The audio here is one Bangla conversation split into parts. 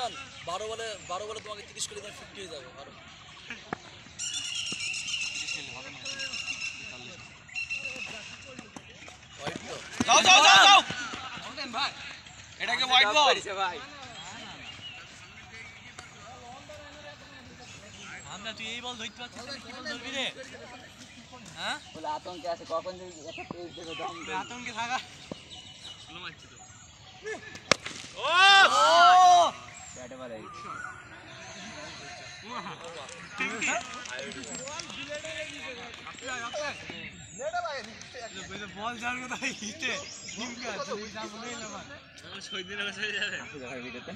মিশন 12 বলে তোমাকে 30 করে দিন 50 হয়ে যাবে আরো 30 খেলে হবে না 42 হোয়াইট তো যাও বলেন ভাই এটাকে হোয়াইট বল করেছে ভাই আমরা তুই এই বল ধরতে পারছিস না কি বল ধরবি রে হ্যাঁ বলে আতঙ্কে আছে কখন যদি একটা পেজ দেবে দাম আতঙ্কে থাকা শুনো মারছি তো ও ব্যাটে মারে বল যার কথা হিটে নিমকা তুই যা বলে না আমার 6 দিন আগে চলে যাবে ভিডিওতে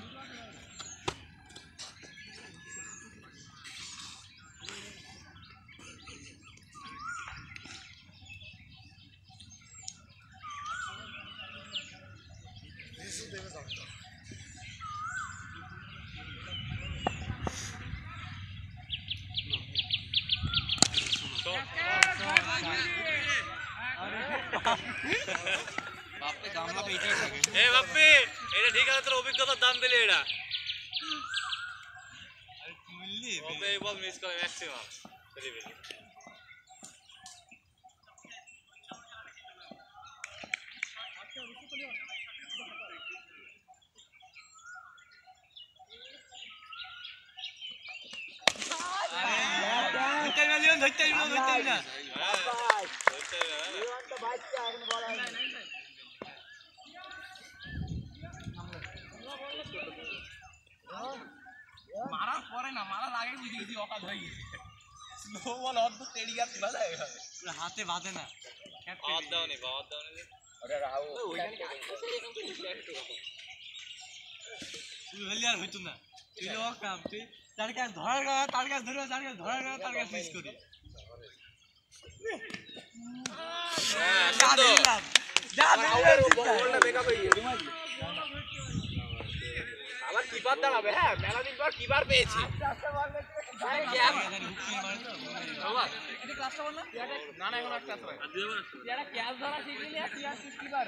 বাপে গামলা পেইতেই থাকে এ বাপে এটা ঠিক আছে তোর অভিজ্ঞতার দাম দিলি এটা আরে তুইলি বাপে এই বল মিস করে ম্যাক্সিমাম সরি বেলি ধরতে না মারার পরে না মারার আগে বুঝে গেছি অকাজ হয়ে গেছে স্লো বল অদ্ভুত তেড়ি গা তোলা যায় পুরো হাতে বাঁধে না বাদ দাওনি ওরে রাও ওইখানে তুই হলি আর হইতো না তুই লোক কাম তুই তার কাছে ধরার গা তার কাছে ধরে তার কাছে ধরার গা তার কাছে মিস করি যা বলটা মেকআপ হয়ে গেছে আবার কিপার দাঁড়াবে হ্যাঁ মেলা দিন পর কিপার পেয়েছি না এখন একটা ক্যাচ ধরা শিখলি আর কিপার